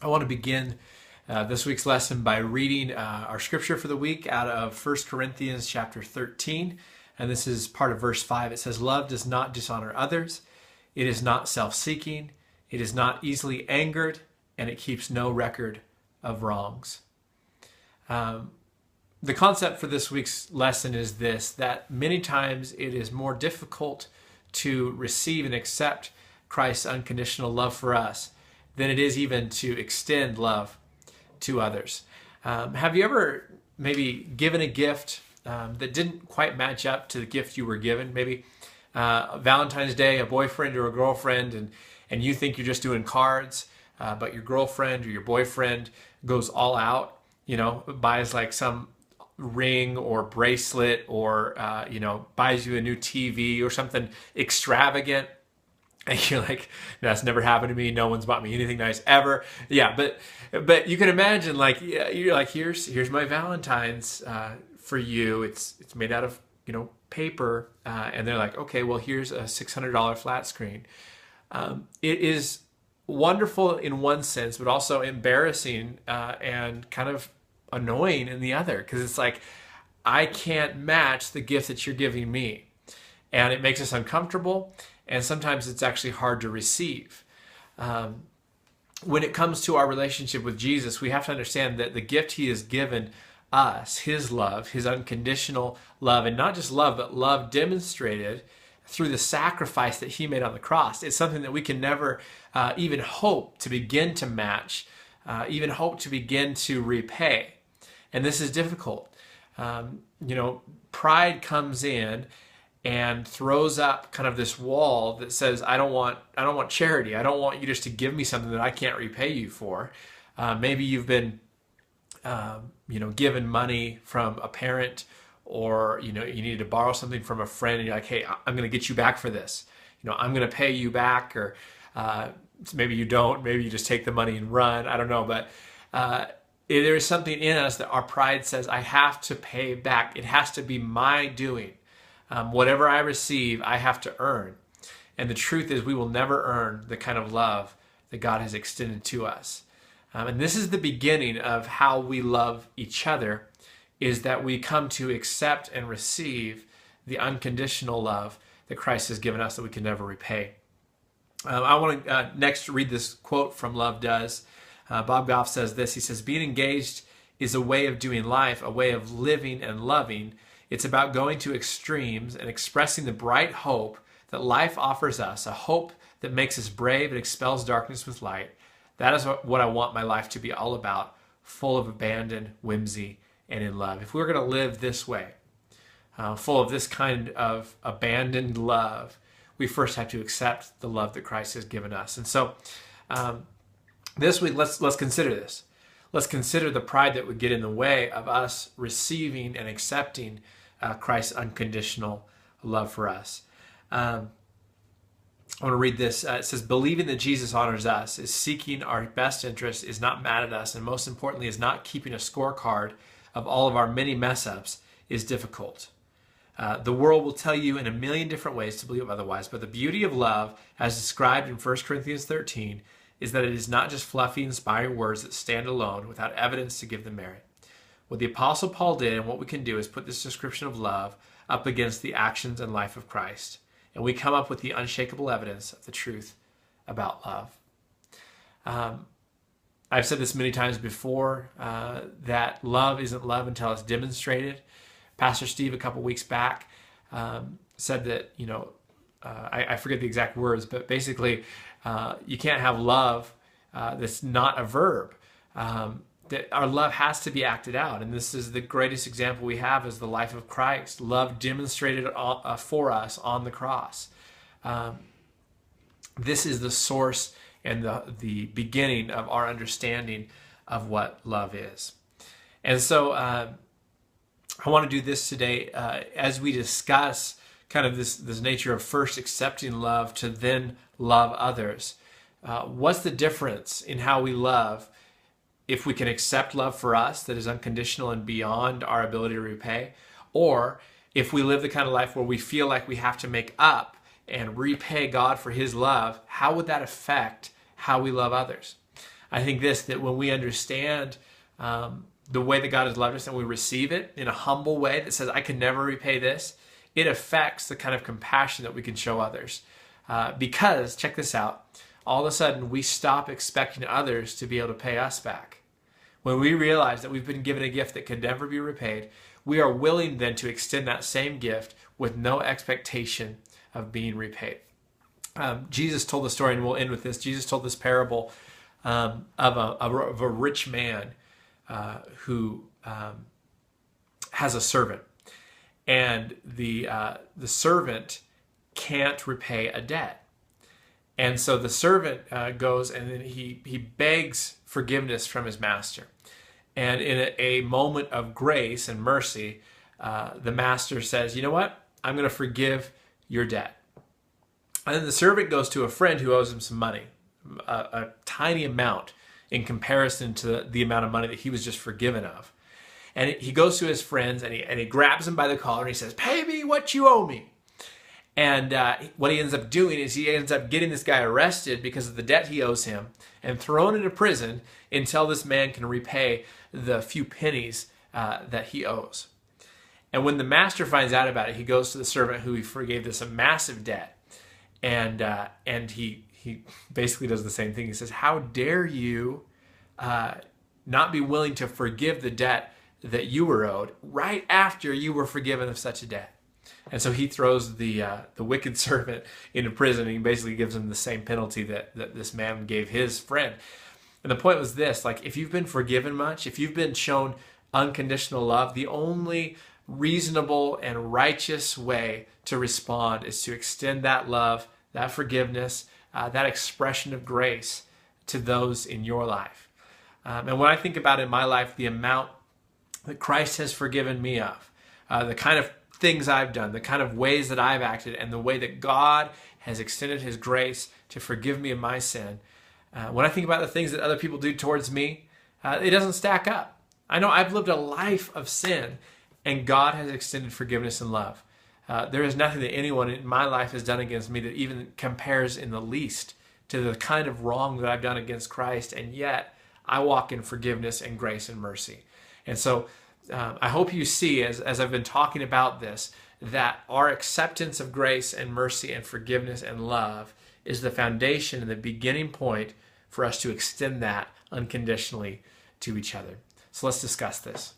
I want to begin this week's lesson by reading our scripture for the week out of 1 Corinthians chapter 13. And this is part of verse 5. It says, "Love does not dishonor others. It is not self-seeking. It is not easily angered, and it keeps no record of wrongs." The concept for this week's lesson is this, that many times it is more difficult to receive and accept Christ's unconditional love for us than it is even to extend love to others. Have you ever maybe given a gift that didn't quite match up to the gift you were given? Maybe Valentine's Day, a boyfriend or a girlfriend, and you think you're just doing cards, but your girlfriend or your boyfriend goes all out, buys like some ring or bracelet or, buys you a new TV or something extravagant. And you're like, that's never happened to me. No one's bought me anything nice ever. Yeah, but you can imagine, like, you're like, here's my Valentine's for you. It's made out of paper, and they're like, okay, well, here's a $600 flat screen. It is wonderful in one sense, but also embarrassing and kind of annoying in the other, because it's like, I can't match the gift that you're giving me, and it makes us uncomfortable. And sometimes it's actually hard to receive. When it comes to our relationship with Jesus, we have to understand that the gift he has given us, his love, his unconditional love, and not just love, but love demonstrated through the sacrifice that he made on the cross, it's something that we can never even hope to begin to match, even hope to begin to repay. And this is difficult. Pride comes in and throws up kind of this wall that says, I don't want charity. I don't want you just to give me something that I can't repay you for. Maybe you've been, given money from a parent, or, you needed to borrow something from a friend, and you're like, hey, I'm going to get you back for this. I'm going to pay you back, or maybe you don't. Maybe you just take the money and run. I don't know. But there is something in us that our pride says, I have to pay back. It has to be my doing. Whatever I receive, I have to earn. And the truth is, we will never earn the kind of love that God has extended to us. And this is the beginning of how we love each other, is that we come to accept and receive the unconditional love that Christ has given us that we can never repay. I want to next read this quote from Love Does. Bob Goff says this. He says, "Being engaged is a way of doing life, a way of living and loving. It's about going to extremes and expressing the bright hope that life offers us, a hope that makes us brave and expels darkness with light. That is what I want my life to be all about, full of abandon, whimsy, and in love." If we're going to live this way, full of this kind of abandoned love, we first have to accept the love that Christ has given us. And so this week, let's consider this. Let's consider the pride that would get in the way of us receiving and accepting Christ's unconditional love for us. I want to read this. It says, "Believing that Jesus honors us, is seeking our best interest, is not mad at us, and most importantly, is not keeping a scorecard of all of our many mess-ups, is difficult. The world will tell you in a million different ways to believe otherwise, but the beauty of love, as described in 1 Corinthians 13, is that it is not just fluffy, inspiring words that stand alone without evidence to give them merit. What the Apostle Paul did, and what we can do, is put this description of love up against the actions and life of Christ, and we come up with the unshakable evidence of the truth about love." I've said this many times before, that love isn't love until it's demonstrated. Pastor Steve, a couple weeks back, said that, I forget the exact words, but basically, you can't have love that's not a verb. That our love has to be acted out. And this is the greatest example we have, is the life of Christ. Love demonstrated for us on the cross. This is the source and the beginning of our understanding of what love is. And so I want to do this today as we discuss kind of this nature of first accepting love to then love others. What's the difference in how we love if we can accept love for us that is unconditional and beyond our ability to repay, or if we live the kind of life where we feel like we have to make up and repay God for his love? How would that affect how we love others? I think that when we understand the way that God has loved us and we receive it in a humble way that says, I can never repay this, it affects the kind of compassion that we can show others. Because, check this out, all of a sudden we stop expecting others to be able to pay us back. When we realize that we've been given a gift that could never be repaid, we are willing then to extend that same gift with no expectation of being repaid. Jesus told the story, and we'll end with this. Jesus told this parable of a rich man who has a servant, and the servant can't repay a debt, and so the servant goes and then he begs forgiveness from his master, and in a moment of grace and mercy, the master says, "You know what? I'm going to forgive your debt." And then the servant goes to a friend who owes him some money, a tiny amount in comparison to the amount of money that he was just forgiven of. And he goes to his friends and he grabs him by the collar and he says, "Pay me what you owe me." And what he ends up doing is he ends up getting this guy arrested because of the debt he owes him and thrown into prison until this man can repay the few pennies that he owes. And when the master finds out about it, he goes to the servant who he forgave this a massive debt. And he basically does the same thing. He says, "How dare you not be willing to forgive the debt that you were owed right after you were forgiven of such a debt?" And so he throws the wicked servant into prison, and he basically gives him the same penalty that this man gave his friend. And the point was this, like, if you've been forgiven much, if you've been shown unconditional love, the only reasonable and righteous way to respond is to extend that love, that forgiveness, that expression of grace to those in your life. And when I think about in my life the amount that Christ has forgiven me of, the kind of things I've done, the kind of ways that I've acted, and the way that God has extended his grace to forgive me of my sin, when I think about the things that other people do towards me, it doesn't stack up. I know I've lived a life of sin, and God has extended forgiveness and love. There is nothing that anyone in my life has done against me that even compares in the least to the kind of wrong that I've done against Christ, and yet I walk in forgiveness and grace and mercy. And so I hope you see, as I've been talking about this, that our acceptance of grace and mercy and forgiveness and love is the foundation and the beginning point for us to extend that unconditionally to each other. So let's discuss this.